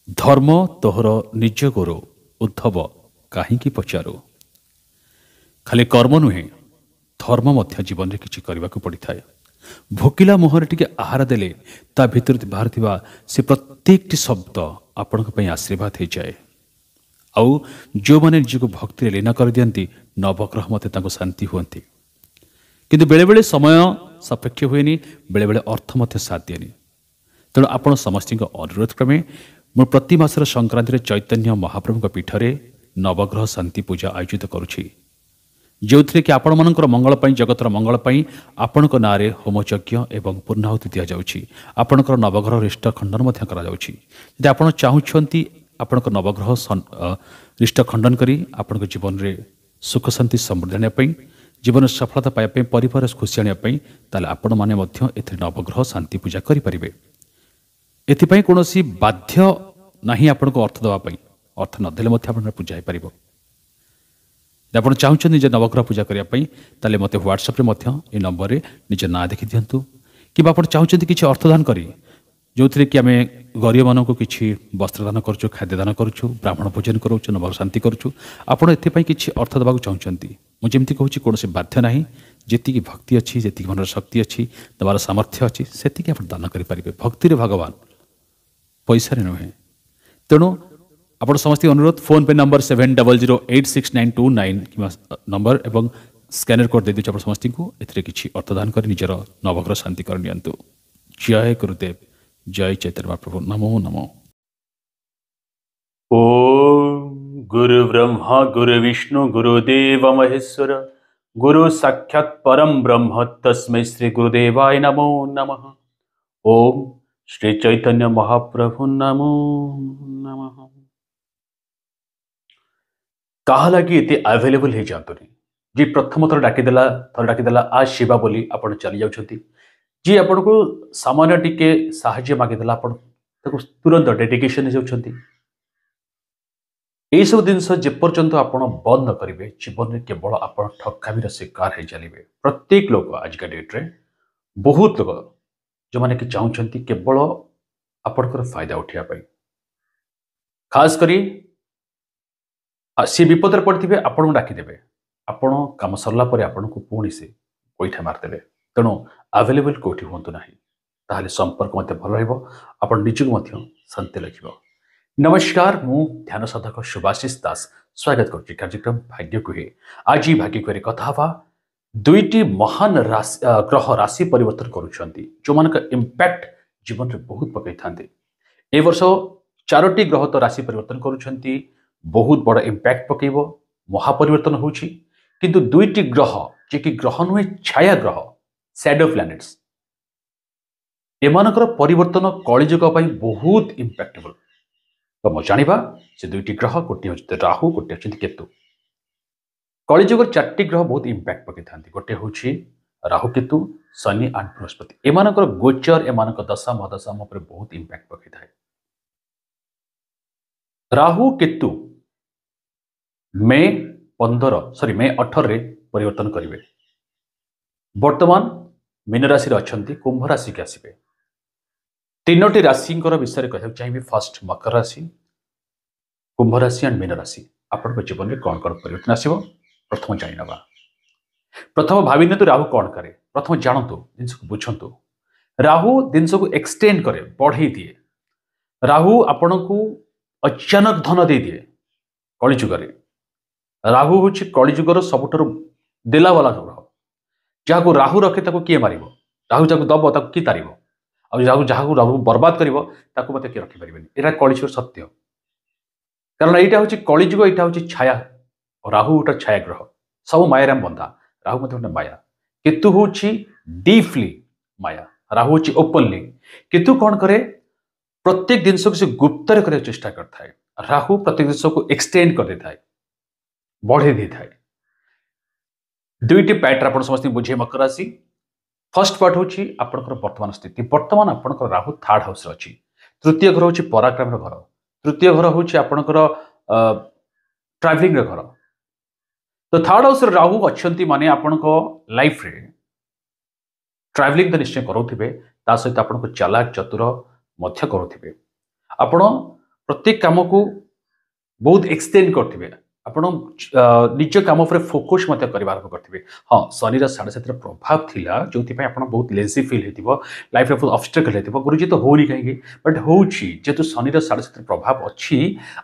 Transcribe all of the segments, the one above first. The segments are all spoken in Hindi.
ଧର୍ମ ତୋହର ନିଜ ଗୋରୁ ଉଦ୍ଧବ କାହିଁକି ପଚାରୁ। ଖାଲି କର୍ମ ନୁହେଁ, ଧର୍ମ ମଧ୍ୟ ଜୀବନରେ କିଛି କରିବାକୁ ପଡ଼ିଥାଏ। ଭୋକିଲା ମୁହଁରେ ଟିକେ ଆହାର ଦେଲେ ତା ଭିତରୁ ବାହାରୁଥିବା ସେ ପ୍ରତ୍ୟେକଟି ଶବ୍ଦ ଆପଣଙ୍କ ପାଇଁ ଆଶୀର୍ବାଦ ହୋଇଯାଏ। ଆଉ ଯେଉଁମାନେ ନିଜକୁ ଭକ୍ତିରେ ଲୀନ କରିଦିଅନ୍ତି, ନବଗ୍ରହ ମୋତେ ତାଙ୍କୁ ଶାନ୍ତି ହୁଅନ୍ତି। କିନ୍ତୁ ବେଳେବେଳେ ସମୟ ସପେକ୍ଷ ହୁଏନି, ବେଳେବେଳେ ଅର୍ଥ ମଧ୍ୟ ସାଥ ଦିଏନି। ତେଣୁ ଆପଣ ସମସ୍ତଙ୍କ ଅନୁରୋଧ କ୍ରମେ ମୁଁ ପ୍ରତି ମାସର ସଂକ୍ରାନ୍ତିରେ ଚୈତନ୍ୟ ମହାପ୍ରଭୁଙ୍କ ପୀଠରେ ନବଗ୍ରହ ଶାନ୍ତି ପୂଜା ଆୟୋଜିତ କରୁଛି, ଯେଉଁଥିରେ କି ଆପଣମାନଙ୍କର ମଙ୍ଗଳ ପାଇଁ, ଜଗତର ମଙ୍ଗଳ ପାଇଁ ଆପଣଙ୍କ ନାଁରେ ହୋମଯଜ୍ଞ ଏବଂ ପୂର୍ଣ୍ଣାହୁତି ଦିଆଯାଉଛି। ଆପଣଙ୍କର ନବଗ୍ରହ ରିଷ୍ଟ ଖଣ୍ଡନ ମଧ୍ୟ କରାଯାଉଛି। ଯଦି ଆପଣ ଚାହୁଁଛନ୍ତି ଆପଣଙ୍କ ନବଗ୍ରହ ରିଷ୍ଟ ଖଣ୍ଡନ କରି ଆପଣଙ୍କ ଜୀବନରେ ସୁଖ ଶାନ୍ତି ସମୃଦ୍ଧି ଆଣିବା ପାଇଁ, ଜୀବନରେ ସଫଳତା ପାଇବା ପାଇଁ, ପରିବାର ଖୁସି ଆଣିବା ପାଇଁ, ତାହେଲେ ଆପଣମାନେ ମଧ୍ୟ ଏଥିରେ ନବଗ୍ରହ ଶାନ୍ତି ପୂଜା କରିପାରିବେ। ଏଥିପାଇଁ କୌଣସି ବାଧ୍ୟ ନାହିଁ ଆପଣଙ୍କୁ ଅର୍ଥ ଦେବା ପାଇଁ। ଅର୍ଥ ନଦେଲେ ମଧ୍ୟ ଆପଣଙ୍କର ପୂଜା ହୋଇପାରିବ। ଯଦି ଆପଣ ଚାହୁଁଛନ୍ତି ଯେ ନବଗ୍ରହ ପୂଜା କରିବା ପାଇଁ, ତାହେଲେ ମୋତେ ହ୍ୱାଟ୍ସଆପ୍ରେ ମଧ୍ୟ ଏ ନମ୍ବରରେ ନିଜ ନାଁ ଦେଖିଦିଅନ୍ତୁ। କିମ୍ବା ଆପଣ ଚାହୁଁଛନ୍ତି କିଛି ଅର୍ଥଦାନ କରି, ଯେଉଁଥିରେ କି ଆମେ ଗରିବମାନଙ୍କୁ କିଛି ବସ୍ତ୍ରଦାନ କରୁଛୁ, ଖାଦ୍ୟଦାନ କରୁଛୁ, ବ୍ରାହ୍ମଣ ଭୋଜନ କରୁଛୁ, ନବଗ୍ରହ ଶାନ୍ତି କରୁଛୁ, ଆପଣ ଏଥିପାଇଁ କିଛି ଅର୍ଥ ଦେବାକୁ ଚାହୁଁଛନ୍ତି, ମୁଁ ଯେମିତି କହୁଛି କୌଣସି ବାଧ୍ୟ ନାହିଁ। ଯେତିକି ଭକ୍ତି ଅଛି, ଯେତିକି ମନର ଶକ୍ତି ଅଛି, ଦେବାର ସାମର୍ଥ୍ୟ ଅଛି, ସେତିକି ଆପଣ ଦାନ କରିପାରିବେ। ଭକ୍ତିରେ ଭଗବାନ, ପଇସାରେ ନୁହେଁ। ତେଣୁ ଆପଣ ସମସ୍ତଙ୍କୁ ଅନୁରୋଧ, ଫୋନ୍ପେ ନମ୍ବର 70086929 କିମ୍ବା ନମ୍ବର ଏବଂ ସ୍କାନର କୋଡ଼ ଦେଇଦେଉଛି ଆପଣ ସମସ୍ତଙ୍କୁ। ଏଥିରେ କିଛି ଅର୍ଥଦାନ କରି ନିଜର ନବଗ୍ରହ ଶାନ୍ତି କରି ନିଅନ୍ତୁ। ଜୟ ଗୁରୁଦେବ, ଜୟ ଚୈତନ୍ୟ ମହାପ୍ରଭୁ, ନମୋ ନମଃ। ओम गुरु ब्रह्मा गुरु विष्णु गुरुदेव महेश्वर गुरु साक्षात् परम ब्रह्म तस्मै श्री गुरुदेवाय नमो नमः। ओम श्री चैतन्य महाप्रभु नमो नमः। कहा लगी इतने अवेलेबल हो जातुनी जी प्रथम थर डाकिदेला आ शिवा बोली आपण चली जाउछंती। जी आपण को सामान्य टिके साहाय्य मागिदेला आपण ताको तुरंत डेडिकेशन हो जाउछंती। यही सब जिनस जेपर्यंत आपण बंद न करेंगे, जीवन में केवल आप ठकामीर शिकार हो चलिए। प्रत्येक लोक आजिका डेट्रे बहुत लोग जो मैंने कि चाहते केवल आपणकर फायदा उठाई, खास करी सी विपद पड़े आपण डाकिदेवे, आपण कम सरला आपण को पुणी से गोईठा मारदेवे। तेणु अवेलेबल कौटी हूँ ना, ताहले संपर्क मत भल रहा, निजक शांति लगे। नमस्कार, मु ध्यान साधक सुभाषिष दास स्वागत करुच्ची कार्यक्रम भाग्य कुहे। आज भाग्य कुहे कथा दुईटी महान ग्रह राशि परिवर्तन करुछंती, जो मान इम्पैक्ट जीवन में बहुत पकई था। ए वर्ष 4टी ग्रह तो राशि परिवर्तन करुछंती, बहुत बड़ इम्पैक्ट पकेब, महापरिवर्तन होछि। किंतु दुईटी ग्रह जे कि ग्रह नुहे छाया ग्रह, शैडो प्लैनेट्स, एमानकर परिवर्तन कलिजुग पई बहुत इम्पैक्टेबल। तो मो जानिबा से दुईटी ग्रह, गोटे हूँ राहु, गोटे हूँ केतु। कलिजुग 4टी ग्रह बहुत इम्पैक्ट पकई था। गोटे हूँ राहु, केतु, शनि एंड बृहस्पति। एमानकर गोचर, एमानकर दशा महादशा पर बहुत इम्पैक्ट पकई था। राहु केतु मे 18 रे परिवर्तन करेंगे। वर्तमान मीन राशि अच्छा, कुंभ राशि के आसवे। 3टी राशि विषय कहना चाहिए। फर्स्ट मकर राशि, कुंभ राशि एंड मीन राशि। आपण जीवन में कौन कौन परिवर्तन आसो प्रथम जाणवा। प्रथम भावी तो राहु कौन करे, प्रथम जानतु, जिनस को बुझंतु। राहु जिनस को एक्सटेंड करे, बढ़ई दिए। राहु आपण को अचानक धन दे दिए। कलिजुगे राहु हूँ कलिजुगर सबुठार देला वाला ग्रह। जहाँ राहु रखे ताको किए मार, राहु जहाँ दब ताको किए तार, राहु जहाँ राहु बर्बाद कर मत किए रखिपारे। यहाँ कलिजुगर सत्य, कारण यहाँ हूँ कलिजुग, यहाँ हूँ छाया। राहु गोटे छाया ग्रह, सब माया बंधा। राहु मत गोटे माया। केतु हूँ डीपली माया, राहु हूँ ओपनली। केतु कौन करे, प्रत्येक जिनस को गुप्त करने चेष्टा करता है। राहु प्रत्येक जिनस को एक्सटेंड कर देता है, बढ़े दी था। दुईटी पैटर आप समस्त बुझे। मकर राशि फर्स्ट पार्ट हूँ आपंकर वर्तमान स्थिति। वर्तमान आपंकर राहु 3rd हाउस अच्छी। तृतीय घर हूँ पराक्रम घर। तृतीय घर हूँ आपंकर ट्रावेलिंग घर। तो 3rd हाउस राहु अच्छा माने आपण लाइफ रे ट्रावेलिंग तो निश्चय करोथिबे, ता सहित आपण चालाक चतुर मध्य करोथिबे। आपण प्रत्येक काम को बहुत एक्सटेंड करथिबे आपण निज काम पर फोकस मत करबार करथिबे। हाँ शनि साढ़े सात प्रभाव थिला जो आप बहुत लेजी फिल होइतिबो लाइफ बहुत ऑब्स्टेकल होइतिबो गुरुजी तो होनी कहीं बट होउछि जेतु शनि साढ़े सात प्रभाव अच्छी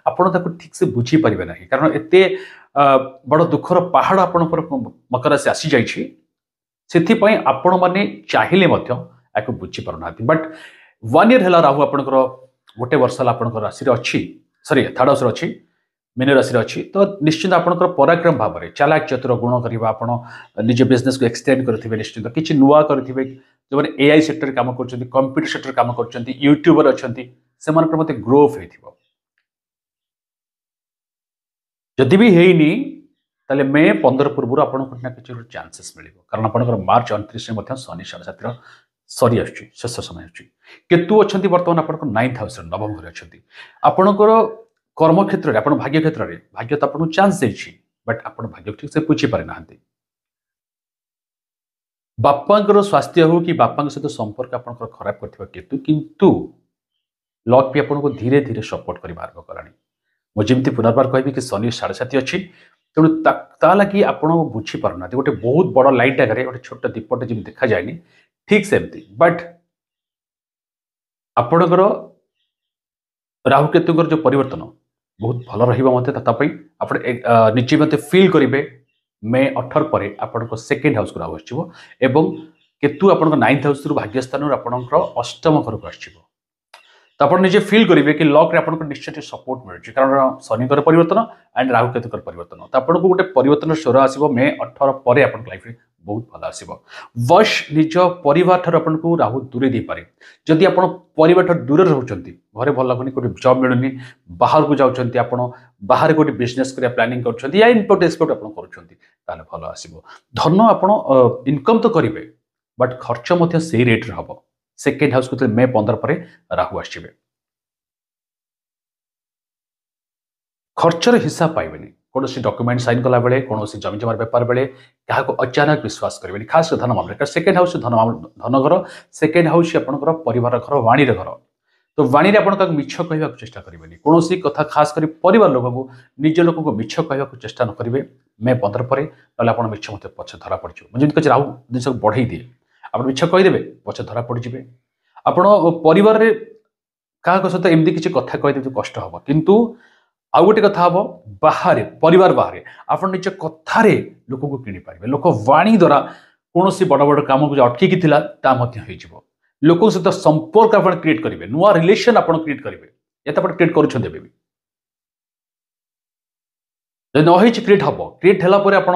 आपण ताको ठीक से बुझी परिबे नाही कारण एते बड़ दुखर पहाड़ आपण पर मकर राशि आसी जाइछि सेथि पई आपण माने चाहिले मध्य याको बुझी पारना बट 1 ईयर हला राहु आपनकर गोटे वर्ष हला आपनकर राशि रे अछि सॉरी थर्ड हाउस रे अछि मीन राशि अच्छी तो निश्चित आपंकर पराक्रम भाव में चालाक चतुर गुण करवा आप निज बिजनेस को एक्सटेंड करेंगे निश्चित किसी नुआ करेंगे जो मैंने एआई सेक्टर काम कर कंप्यूटर सेक्टर काम कर यूट्यूबर अच्छा से ग्रोथ हो जदि भी हैनी ताले मे 15 पूर्व आपको किसी चांसेस मिल कारण आपंकर मार्च 29 में शनि साढ़े सात सरी आस समय केतु अच्छा बर्तमान आप 9th हाउस नवम घर अच्छा आपणकर कर्म क्षेत्र में आप भाग्य क्षेत्र में भाग्य तो आपको चांस देछि बट आप भाग्य ठीक से पूछी पारि ना बापांकर स्वास्थ्य हो कि बापा सहित संपर्क आप खराब कर केतु किंतु लक भी आपको धीरे धीरे सपोर्ट कर आरंभ कलानी मुझे पुनर्बार कहबी कि शनि साढ़े सात अच्छी तेणु लगी आप बुझी पारना गोटे बहुत बड़ लाइट आगे गोटे छोट दीपटे जमी देखा जाए ठीक सेमती बट आपणकर राहु केतुकर जो परिवर्तन बहुत भल रही आप निजे मत फिल करेंगे मे 18 पर आप सेकेंड हाउस को राहु आसो एवं केतु आप 9th हाउस भाग्य स्थान आपंकर अष्टम घर को आसो तो आप निजे फिल करेंगे कि लक आप निश्चय सपोर्ट मिलूँ कारण शनिकर परिवर्तन एंड राहु केतुकर परिवर्तन तो आपको गोटे परिवर्तन स्वर आसो मे 18 पर आप लाइफ में बहुत भल आसो वश निज परिवार ठार आपको राहु दूरे दे पारे जदि आप परिवार ठार दूर रोचंती घरे भल लगुनि कोई जॉब मिलूनी बाहर को जाउछंती आप बाहर कोई बिजनेस करिया प्लानिंग करछंती या इम्पोर्ट एक्सपोर्ट आप करछंती ताले भल आसीबो धन आप इनकम तो करिवे बट खर्च मध्य से रेट रे हबो सेकेंड हाउस को मे 15 पर राहु आसीबे खर्चर हिसाब पाइबेनी कौन डॉक्यूमेंट साइन कला बेले कौन जमी जमार बेपार बेले क्या अचानक विश्वास करेंगे खास धन मामले सेकेंड हाउस धन घर सेकेंड हाउस आपंकर परिवार घर वाणी घर तो वाणी आप मिछ कहवा चेष्टा करेंगे कौन कथा खास कर परिवार लोक को निज लोक को मिछ कहवा चेष्टा न करेंगे मे 15 पर आप मिछ मत पछे धरा पड़ मुझे कहे राहु जिस बढ़ई दिए आप मिछ कहीदेवे पछे धरा पड़े आप परिवार क्या सहित एमती किसी कथा कहीदेवे कष्ट हम किंतु आउ गोटे कथा हम बाहर परिवार बाहर आप निज कथार लोक को किणी पारे लोक वाणी द्वारा कौन बड़ बड़ कम को अटकी हो लोक सहित संपर्क आप क्रिएट करेंगे नुआ रिलेशन आप क्रिएट करेंगे ये तो आप क्रिएट कर क्रिएट हम क्रिएट है आप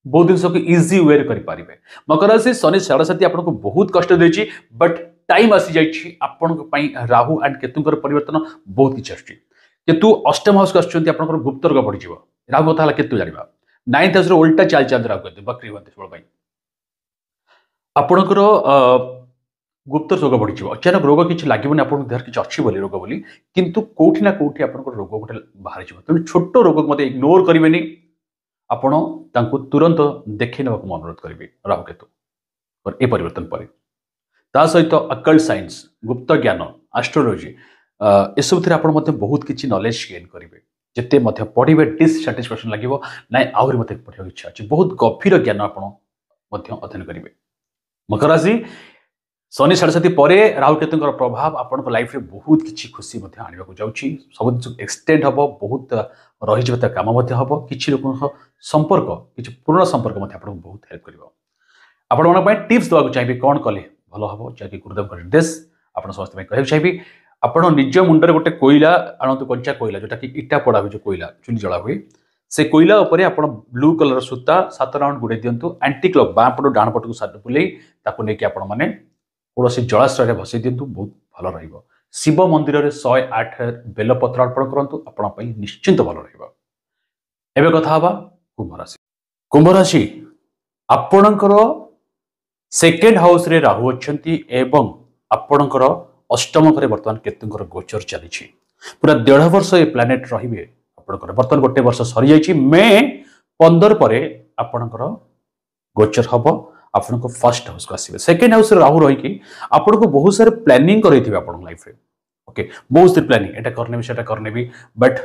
बहुत जिन को इजी वे करें मकर राशि शनि साढ़े सात आपको बहुत कष्ट देती बट टाइम आसी जाइए आपण राहु एंड केतुंकर परिवर्तन बहुत किसी आस केतु अष्टम हाउस को आसुँच आप गुप्त रोग बढ़ राहु कथा केतु जाना 9th हाउस उल्टा चाल चलते राहु कहते बकरी हमें आपणकर गुप्त रोग बढ़ अचानक रोग किसी लगे आप देह किसी अच्छी बोली रोग बोली किंतु कौटी ना कौटी आप रोग गोटे बाहर तेणु छोट रोग मत इग्नोर करेंगे आपण तुरंत देखी ना अनुरोध करेंगे राहु केतु ये परिवर्तन पर ता सहित अकल्ट साइंस गुप्त ज्ञान एस्ट्रोलोजी एसबू आप बहुत किसी नॉलेज गेन करेंगे जिते पढ़े डिससाटिस्फैक्शन लगे ना आहरी मत पढ़ा इच्छा अच्छी बहुत गभीर ज्ञान आप अध्ययन करेंगे मकर राशि शनि साढ़े सात पर राहु केतुंकर प्रभाव आपन लाइफ में बहुत किसी खुशी आने को जाऊँगी सब जिन एक्सटेंड हम बहुत रही कम हम किसी लोक संपर्क किसी पुराना संपर्क आपको बहुत हेल्प कर आप टिप्स देवाक चाहिए कौन कले भल हम जहाँकि गुरुदेव निर्देश आप समस्त कहना चाहिए आपण निज मुंडे गोटे कोईला आणतु कंचा कोईला जोटा कि इटा पड़ा हुए जो कोईला चुली जला हुए से कोईला उपर आप ब्लू कलर सूता 7 राउंड गुड़े दिंतु एंटी क्लॉक बाँ पटू डाण पटू बुले नहीं आपण मैंने कौन जलाशय भसई दिंतु बहुत भल रही शिव मंदिर में 108 बेलपत्र अर्पण करूँ आप निश्चिंत भल रही कथा हवा कुंभ राशि आपणकर सेकेंड हाउस रे राहु अच्छी एवं आपणकर अष्टम घरे बर्तमान केतुंकर गोचर चली पूरा 1.5 वर्ष ये प्लानेट रे आपणकर बर्तमान गोटे वर्ष सरी जाइए मे 15 पर आपणकर गोचर हम आपको फर्स्ट हाउस को आसवे सेकेंड हाउस राहु रही आपको बहुत सारे प्लानिंग कर लाइफ में ओके बहुत दिन प्लानिंग एटा करने सेटा करने भी बट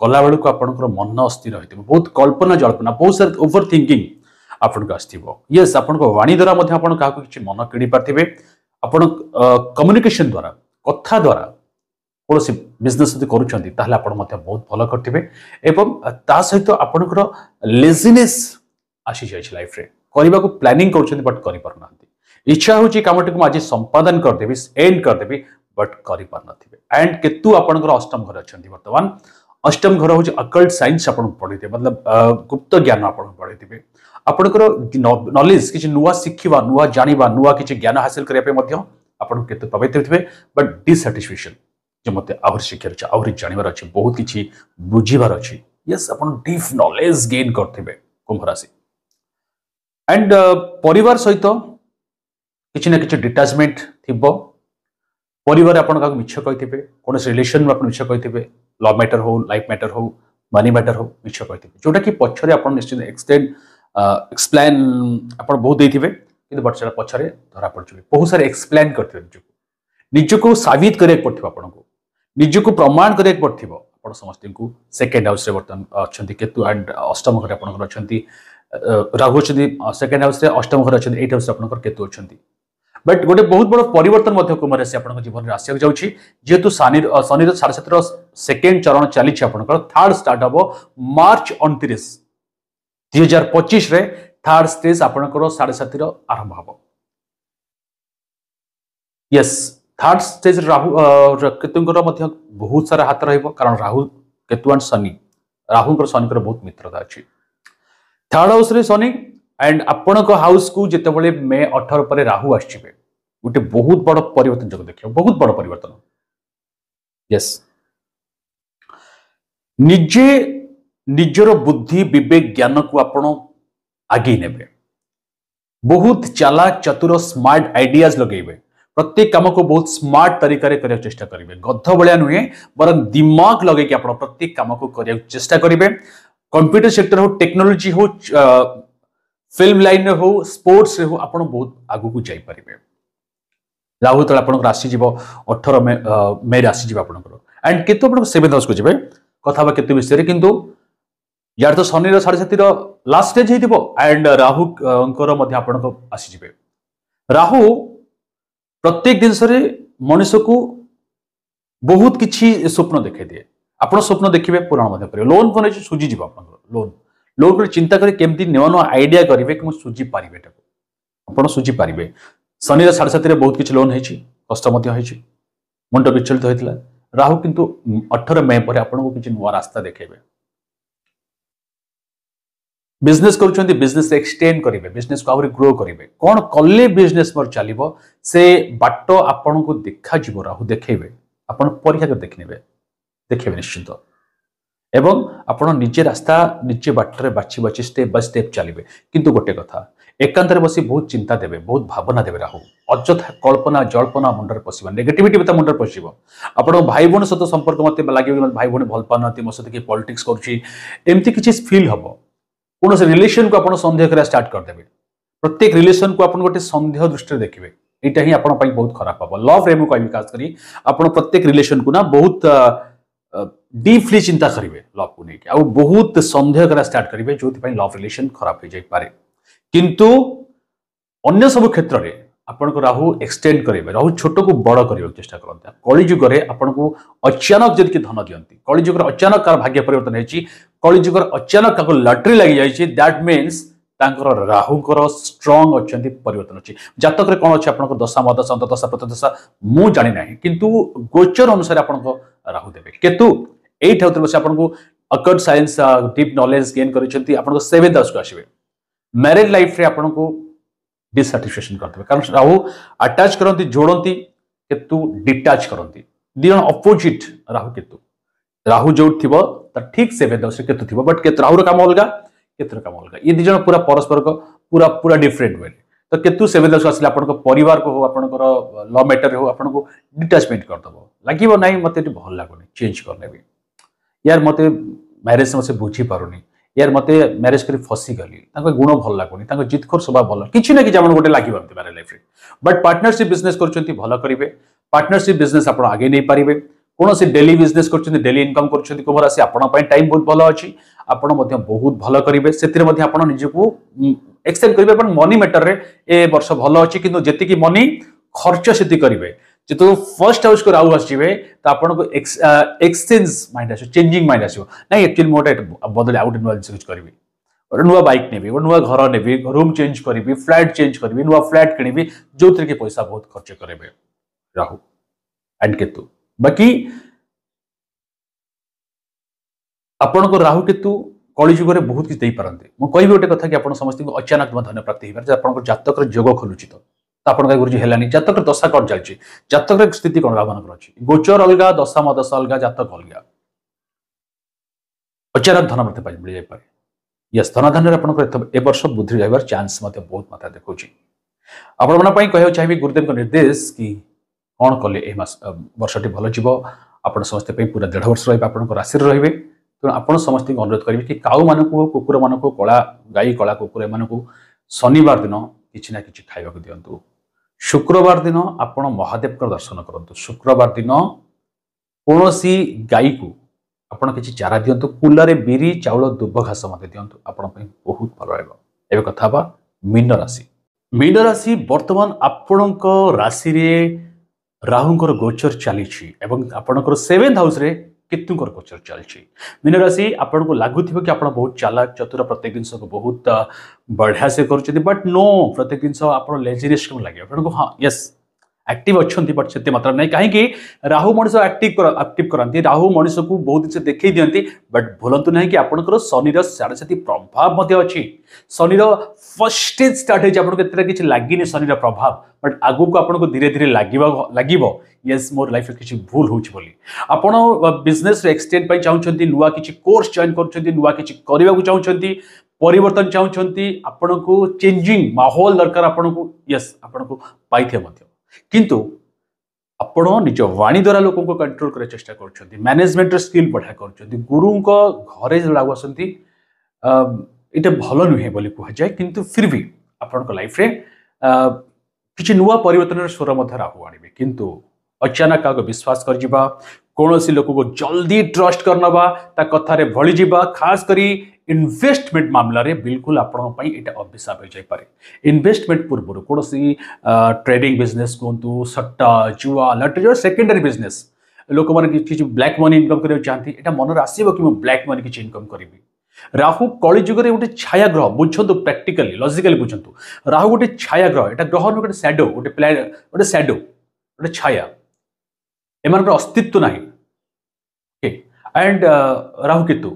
कला बेलू को आपनकर मन अस्थिर रही बहुत कल्पना जल्पना बहुत सारे ओवर थिंकिंग आपको आसो येस आपण वाणी द्वारा आपण क्या कि मन किणी पारे आपण कम्युनिकेशन द्वारा कथा द्वारा कौन बिजनेस जब कर बहुत भल करेंगे एवं ता सहित आपणकर लेजिनेस आसी जाए लाइफ रे करने को प्लानिंग कर बट कर इच्छा हूँ कमटी को आज संपादन करदेवी एंड करदेवी बट कर एंड केतु आपणकर अष्टम घर अच्छा बर्तमान अष्टम घर हूँ अकल्ट साइंस आप पढ़े मतलब गुप्त ज्ञान आप पढ़े आपणकर नॉलेज किसी नुआ शिखा नुआ जाना नुआ किसी ज्ञान हासिल करने आपन केतु प्रभावित थे बट डिसैटिस्फैक्शन जो मत आहरी शिक्षार अच्छे आहरी जानवर अच्छे बहुत किसी बुझीबार अच्छी यस आप डीप नॉलेज गेन करते कुंभ राशि एंड परिवार सहित किसी ना कि डिटाचमेंट थी परिवार आप मिछ कही कौन रिलेशन में आप मिछ कही लव मैटर हो लाइफ मैटर हो मनी मैटर हो मिछ कही जोटा कि पछरे आप निश्चित एक्सप्लेन आप बहुत देते कि बट से पछरे धरा पड़ बहुत सारे एक्सप्लेन करते निजको साबित करा पड़ो आपन को निजको प्रमाण करा पड़ो आप समस्त को सेकेंड हाउस बर्तमान अच्छा केतु एंड अष्टम घर आप राहु अच्छा सेकेंड हाउस अष्टम घर अच्छा 8 हाउस आप केतु अच्छा बट गोटे बहुत बड़ परिवर्तन कुंभ राशि आप जीवन में आसक जाऊँगी जेहेतु शनि 7.5 सेकेंड चरण चली थर्ड स्टार्ट हम मार्च 29 2025 रे थर्ड स्टेज आपणकर 7.5 आरंभ हम यस थर्ड स्टेज राहु केतुंकर बहुत सारा हाथ रहिबो कारण राहु केतु एंड शनि राहुंकर शनिकर बहुत मित्रता अच्छी थर्ड हाउस रे शनि एंड आपणक हाउस को जितेबाला मे 18 पर राहु आसवे गोटे बहुत बड़ परिवर्तन जगह देखिए बहुत बड़ परिवर्तन यस निजे निजर बुद्धि विवेक ज्ञान को आपण आगे नेबे बहुत चालाक चतुर स्मार्ट आइडियाज लगेबे प्रत्येक काम को बहुत स्मार्ट तरीका रे करने चेष्टा करेंगे गध भाया नुहे बर दिमाग लगे आप प्रत्येक काम को करने चेष्टा करेंगे कंप्यूटर सेक्टर हो टेक्नोलोजी हो फिल्म लाइन हो स्पोर्ट्स रे हो आप बहुत आगू को जाई पारिबे राहु तले आप राशि जीव 18 मे राशि जीव आपंकर एंड केतु आप 7th हाउस को जीवे कथा केतु विषय किंतु यार तो शनि 7.5 लास्ट स्टेज हो एंड राहु आपन आसीजे राहु प्रत्येक जिन मनुष्य को बहुत किसी स्वप्न देखा दिए आप स्वप्न देखिए पूरण कर लोन को सुझी लोन लोन को चिंता करें केमती नुआ नुआ आइडिया करेंगे कि सुझी पारे आप सुझी पारे शनि 7.5 बहुत किसी लोन कष्ट मुंड विचलित होता राहु किंतु 18 मे पर आपको किसी नुआ रास्ता देखेबे बिजनेस करुँच बिजनेस एक्सटेंड करेंगे बिजनेस को आहरी ग्रो करेंगे कौन कले बिजनेस मोर चलो से बाट आपन को देखा राहु देखेबे आपन परीक्षा कर देखने निश्चित एवं आपन निजे रास्ता निजे बाटर बाछी बाछी स्टेप बाय स्टेप चलिए किंतु गोटे कथा एकांत बसी बहुत चिंता देवे बहुत भावना देवे राहु अଯଥା कल्पना जल्पना मुंडर पशिबा नेगेटिविटी बता मुंडर पशिबो आपण भाई बहन सहित संपर्क मत लगे भाई बहन भल पाना मो सहित कि पॉलिटिक्स करुच्ची एमती किसी फील हम कौन से रिलेशन को आप सन्देह करा स्टार्ट करदेवे प्रत्येक रिलेशन को आप गोटे सन्देह दृष्टि देखिए यहाँ ही आप बहुत खराब हम लव रे मुझे खास करी आप प्रत्येक रिलेशन को ना बहुत डीपली चिंता करेंगे लव को लेकिन आ बहुत सन्देह करा स्टार्ट करेंगे जो लव रिलेशन खराब हो जाए किंतु अन्य सब क्षेत्र में आपण को राहु एक्सटेंड करेंगे राहु छोट को बड़ करने चेष्टा करते कलिजुग आपन को अचानक जदि धन दिखती कलिजुग अचानक कार भाग्य परिवर्तन होती कलिजुग अचानक लटरी लगी जाए दैट मीन्स राहुंकर स्ट्रंग अच्छा परिवर्तन अच्छी जातक कौन अच्छे आप दशा मदशा अंतदशा प्रतदशा मु जानी ना किंतु गोचर अनुसार आप राहु देवे केतु 8 हाउस बस आपको occurred science deep knowledge gain कर 7th हाउस को आसवे मैरिज लाइफ रे आपको डिसैटिस्फैक्शन करते कारण राहु अटैच करती जोड़ती केतु डिटाच करती दी जन अपोजिट राहु केतु राहु जो थी ठीक 7th हाउस केतु थी बट राहुर काम अलग केतुर काम अलग ये दिज पूरा परस्पर को पूरा पूरा डिफरेंट वे तो केतु 7th हाउस आसले आप परिवार को हो आपंकर लव मैटर हो आपको डिटाचमेंट करदेव लगे ना मत भल लगुनि चेंज करने भी यार मत मैरेज से बुझी पारुनी यार मत मैरेज कर फसीगली गुण भल लगुनि जितखोर स्वभाव भल कि ना कि गोटे लगे marriage life but partnership business कर भल करेंगे पार्टनरशिप बिजनेस आप आगे नहीं पारे कौन से डेली बिजनेस कर डेली इनकम कर कुंभ राशि आपण टाइम बहुत भल अच्छी आपण बहुत भल करेंगे से निजक एक्सटेंड करेंगे मनी मैटर रे ए वर्ष भल अच्छी कि जी मनी खर्च से करेंगे जो फर्स्ट हाउस को राहु आसवे तो आपको एक्सचेंज माइंड आस चेंजिंग माइंड आसो ना एक्चुअली मोटे बदले आउट नुआ जिन करी गोटे नुआ बैक ने नुआ घर ने रूम चेंज करी फ्लैट चेंज करी नुआ फ्लैट किणी जो थे कि पैसा बहुत खर्च करेंगे राहु एंड केतु बाकी आपण को राहु केतु कलिजुग में बहुत किसी पारती मुझे गोटे कथा कि समस्त अचानक धन प्राप्ति हो जातक जोग खोलुची तो आपन गुरुजी हेलानी जातक दशा कौन चलती जातक स्थिति कौन राहु मान अच्छी गोचर अलग दशा मदशा अलग जातक अलग अचानक धन प्राप्ति मिल जाए यस धनधान ए वर्ष बुद्धि रही चांस बहुत मात्रा देखा आपण कह चाहिए गुरुदेव निर्देश कि कौन कले वर्षटी भल जीव आप समस्त पूरा 1.5 वर्ष रहा राशि रे तेणु आप समस्त अनुरोध करेंगे कि काऊ मान कुकुर मान कला गाई कला कुकुर एम शनिवार दिन किसी ना कि खावा दिंतु शुक्रवार दिन आप महादेव का दर्शन करूँ शुक्रवार दिन कौन सी गाई को आपड़ किसी चारा दिंतु कुलारे बिरी चाउल दुब घास मत दिंतु आपण बहुत भल रहा कथा मीन राशि बर्तमान आपण राशि राहुंकर गोचर चली आपणकर 7th हाउस रे केतुंकर गोचर चलती मीन राशि आपन को लगुव कि आप बहुत चालाक चतुर प्रत्येक जिन को बहुत बढ़िया से कर बट नो प्रत्येक जिन आप लेजिनेस कौन लगे आपको हाँ यस एक्टिव अच्छा बट से मात्रा नहीं कहीं राहु मनीष एक्टिव कराती राहु मनीष को बहुत जिन देखी दिखती बट भूलु ना कि आपंकर शनिर साढ़े से प्रभाव अच्छी शनिर फर्स्ट स्टेज स्टार्ट होते किसी लगे शनिर प्रभाव बट आगू को आपको धीरे धीरे लगे यस मोर लाइफ किसी भूल होपण बिजनेस एक्सटेंड चाहते नुआ किसी कोर्स जॉइन कर नुआ किसी करने को चाहते परिवर्तन चाहते आपण को चेंजिंग माहौल दरकार आपण को यस आपण को पाई किंतु आपण निज वाणी द्वारा लोक कंट्रोल कर चेष्टा कर मैनेजमेंट स्किल बढ़िया कर गुरु घरे जो लागू आसती ये भल नुहे बोली कहुए किंतु फिर भी आपण लाइफ रे किसी नुआ परिवर्तन स्वर राहु आने किंतु अचानक क्या विश्वास कर कौन सी लोक को जल्दी ट्रस्ट करनवा कथार भली जावा खास करी इन्वेस्टमेंट मामला रे बिल्कुल आपण अभिशाप हो जाए इन्वेस्टमेंट पूर्व कौन सी ट्रेडिंग बिजनेस कहतु सट्टा जुआ लटरी जो सेकेंडरी बिजनेस लोक मैंने किसी ब्लैक मनी इनकम करना चाहती है मन आसो कि ब्लैक मनी किसी इनकम करी राहु कलिजुग गोटे छाया ग्रह बुझु प्रैक्टिकली लॉजिकली बुझु राहु गोटे छाया ग्रह यहाँ ग्रह गोटे सैडो गोटे प्लान गोटे सैडो गोटे छाया एम अस्तित्व ना एंड राहु केतु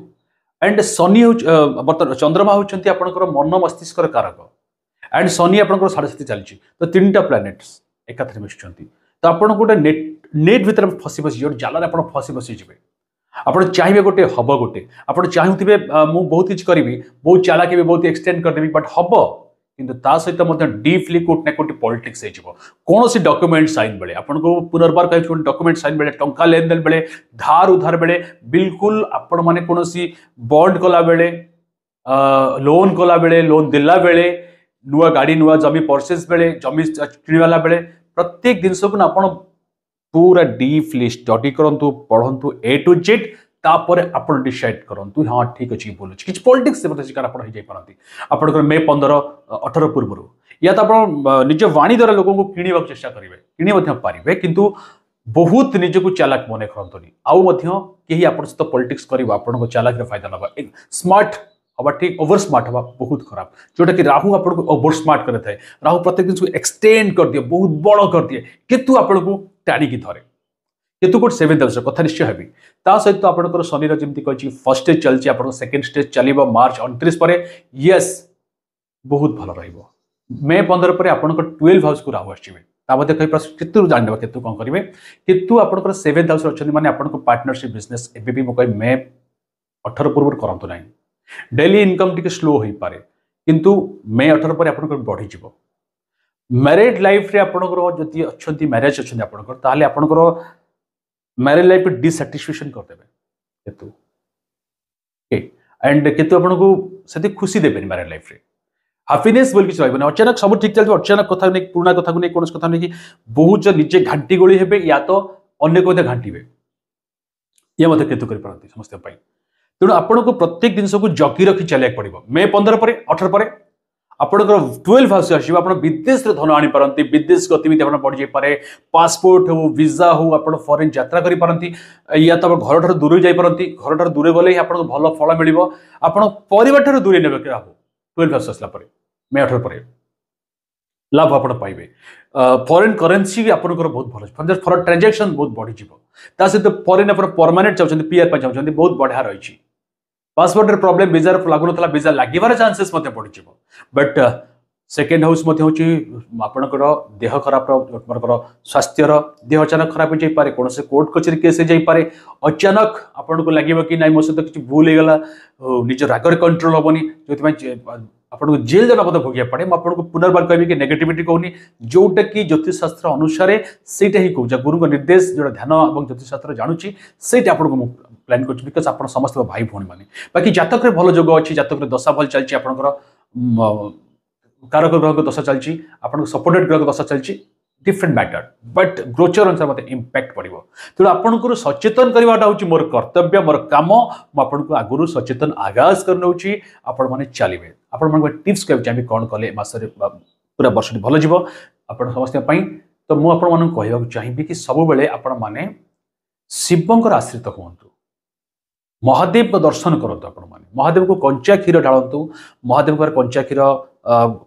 एंड शनि बर्तमान चंद्रमा होती आपंकर मन मस्तिष्क कारक एंड शनि आपंकर 7.5 चलती तो 3टा प्लानेट्स एकाथरे मिशुंट तो आपन गोटे नेट भीतर फसी फसी जो जाल आप फसी फसी जी आप चाहिए गोटे हम गोटे आप चाहूे मुझे बहुत किसी करी बहुत चालाक भी बहुत एक्सटेंड करदेवी बट हम किंतु ता सहित डीपली कोट ना कोटी पॉलिटिक्स हो कौन सी डॉक्यूमेंट साइन बेले आपको पुनर्बार कह डॉक्यूमेंट साइन बेले टंका लेन देन बेले धार उधार बेले बिल्कुल आपण माने कौन सी बॉन्ड कला बेले लोन कला बेले लोन दिला बेले नुआ गाड़ी नुआ जमी परचेज बेले जमी किणवाला बेले प्रत्येक जिनस को आप पूरा डीपली स्टडी करूँ पढ़ु ए टू जेड तापर आप डिसाइड करूँ हाँ ठीक अच्छे बोलूँ किसी पॉलिटिक्स से शिकार आपंती आपंकर मे 15-18 पूर्व या तो आप निज वाणी द्वारा लोगों को किणवा चेष्टा करेंगे किणी पारे किंतु बहुत निजक चालाक मन करतुनि आउ कहीं आप सहित पॉलिटिक्स कर आप चालाक फायदा ना स्मार्ट हवा ठीक ओवर स्मार्ट हवा बहुत खराब जोटा कि राहु आपको ओवर स्मार्ट करे राहु प्रत्येक जिन एक्सटेंड कर दिए बहुत बड़ कर दिए केतु आपको टाणिकी धरे केतु गोटे 7th हाउस कथा निश्चय हेबी ता सहित आपंकर शनिर जमी कही फर्स्ट स्टेज चलती आप सेकेंड स्टेज चलो मार्च 29 पर यस बहुत भल मे 15 पर आपंकर 12th हाउस को राहु आसवे कही केतु जान केतु कौन करेंगे केतु आपंकर 7th हाउस अच्छे माने आपन पार्टनरशिप बिजनेस एबी मुझे मे 18 पूर्व करतु ना डेली इनकम टी स्लो हो पारे किंतु मे 18 पर आप बढ़ीज मैरिड लाइफ रे आपंकर जदि अच्छा मैरिज अच्छे आपंकर आपंकर मैरिज लाइफ डिसैटिस्फैक्शन करदेवे केतु एंड केतु आपको से खुशी देवे मैरिज लाइफ रे हाफिनेस बोल किसी रही अचानक सब ठीक चलते अचानक कथा नहीं पुराणा कथा को नहीं कौन कथा नहीं बहुत निजे घाटी गोली हे या तो अन्य को घाटे ये मत केतु करते समस्त तेणु आपन को प्रत्येक जिन को जगी रखी चलिया पड़ो मे 15 पर 18 पर आपंकर 12 हाउस आस विदेश धन आनीपारती विदेश गतिविधि आप बढ़ जापे पासपोर्ट हो वीजा हो आप फरेन यात्रा करपारती या तो घर ठार दूर जापारती घर ठार दूर गले आपको भल फल मिल आप परिवार दूरे ने 12 हाउस आसला मे 18 पर लाभ आप पाइबे फरेन करेन्सी आपंकर बहुत भल फरेन ट्रांजेक्शन बहुत बढ़ी सहित फरेन आप परमानेंट चाहते पीआर चाहते बहुत बढ़िया रही पासपोर्ट प्रॉब्लम वीजा लागू ना वीजा लगे चांसेस बढ़ी बट सेकेंड हाउस आपणकर देह खराब आपंकर स्वास्थ्यर देह अचानक खराब हो जाए कौन से कोर्ट कचेरी केस जापे अचानक आपन को लगे कि नाई मो सहित किसी भूल होगा निज रागर कंट्रोल हेनी जो आपको जेल जाना मत भोगिया पड़े मुझे पुनर्बार कह कि नेगेटिविटी कहूनी जोटा कि ज्योतिष शास्त्र अनुसार से ही कहूँ गुरु निर्देश जो ध्यान और ज्योतिष शास्त्र जानूची से आपको प्लान कर बिकज आप समस्त भाई भौणी मैंने बाकी जातक भल जोग अच्छी जातक दशा भल चलती आपंकर कारक ग्रह दशा चलती आप सपोर्टेड ग्रह दशा चलती डिफरेंट मैटर बट गोचर अनुसार मत इंपैक्ट पड़ो तेणु आपंकर सचेतन करवाटा हूँ मोर कर्तव्य मोर कम मुझे आगुरी सचेतन आगाज कर नौची आपण मैंने चलिए आपण टिप्स कहना चाहिए कौन कले मसरे पूरा वर्ष भल जीव आप समस्त तो मुझे कहवाक चाहिए कि सब बेले आपण मैंने शिवंकर आश्रित हूँ महादेव को दर्शन करते आपण मैंने महादेव को कंचा क्षीर ढालतु महादेव को कंचा क्षीर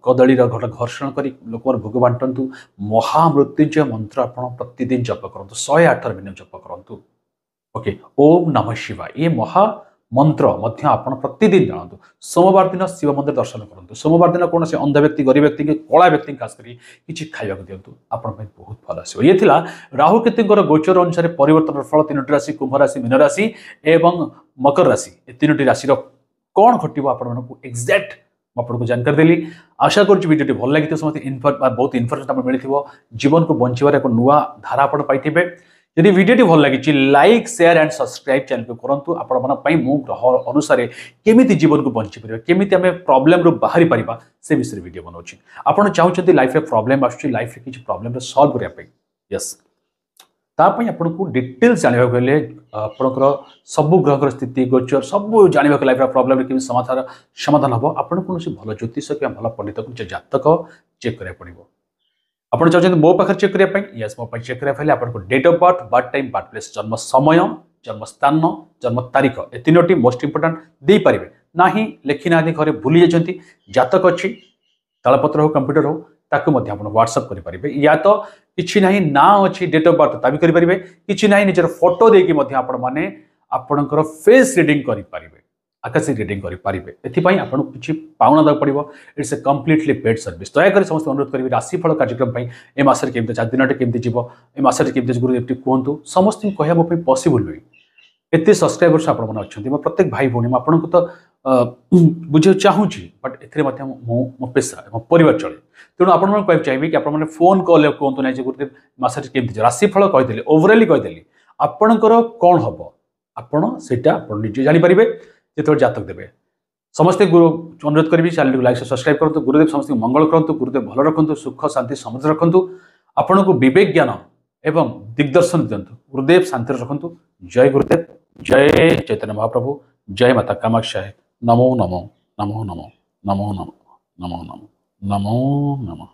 कदली घर्षण कर लोक भोग बांटू महामृत्युंजय मंत्र आप प्रतिदिन जप करूँ 108 मिनिट जप करूँ ओके ओम नमः शिवाय ये महा मंत्र आप प्रतिदिन जानतु सोमवार दिन शिव मंदिर दर्शन करूँ सोमवार दिन कौन से अंध व्यक्ति गरीब व्यक्ति कला व्यक्ति खास कर किसी खावा दिंतु आप बहुत भल आस ये राहु केतुंकर गोचर अनुसार परिवर्तन फल 3टी राशि कुंभ राशि मीन राशि एवं मकर राशि ये 3टी राशि कौन घटो आपको एक्जाक्ट आपको जानकारी देली आशा करुँच भिडियो भल लगी समस्त बहुत इनफर्मेशन आप मिली जीवन को बचार एक नुआ धारा आप पाइबे यदि वीडियो भल लगी like share and subscribe channel को करूँ आपं ग्रह अनुसार केमी जीवन को बंची पार केमी आम प्रोब्लेम रू बाहरी पार से विषय वीडियो बनाऊँ आपड़ चाहते लाइफ में प्रोब्लेम आस लाइफ में किसी प्रोब्लेम सॉल्व करने यस तापाई आपको डिटेल्स जानवा गले आपंकर सब ग्रह स्थिति गोचर सब जानवा लाइफ प्रोब्लेम कि समाधान हम आप कौन भल ज्योतिष कि भल पंडित को जातक चेक करा पड़ो आप चाहते मो पाखे चेक करने यस मो चेक कराइले आपको date of birth time birth place जन्म समय जन्म स्थान जन्म तारीख ए 3टी मोस्ट इंपोर्टाट दे पारे ना ही लिखी ना घरे भूली जाती जातक अच्छी तालपत्र हो कंप्यूटर हो ताकू व्हाट्सअप करेंगे या तो किसी ना ना अच्छी डेट ऑफ बर्थ ता भी करेंगे कि ना निजर फोटो देकी आपणकर फेस रिडिंग करेंगे आकाशिक रिडिंग करेंगे एपाई आपको किसी पाउना देवाक पड़ो it's a completely paid service दयाकोरी समस्त अनुरोध करी राशिफल कार्यक्रम ए मसरे केमती 4 दिन केमती जीव ए मसरे केमती गुरुदेव कहतु समस्त कहया मो पॉसिबल हुई एत सब्सक्राइबर्स आपने अच्छा मो प्रत्येक भाई भौणी आपको तो बुझे चाहूँगी बट ए मो पेशा मो परिवार चले तेणु आपको चाहिए कि आपने फोन कॉल कहतु ना गुरुदेव मसरे केमती राशिफल कहीदेली ओवराली कहीदेली आपणकर कौन हम आपटा निजे जानीपारे जो जातक देवे समस्ते गुरु अनुरोध करी चैनल को लाइक सब्सक्राइब करूँ गुरुदेव समस्त मंगल करूँ गुरुदेव भल रखु सुख शांति समृद्धि रखु आपण को विवेक ज्ञान एवं दिग्दर्शन दिंतु गुरुदेव शांति रखु जय गुरुदेव जय चैतन्य महाप्रभु जय माता कामाक्षाय नमो नमो नमो नमो नमो नमो नमो नमो नमो नमो।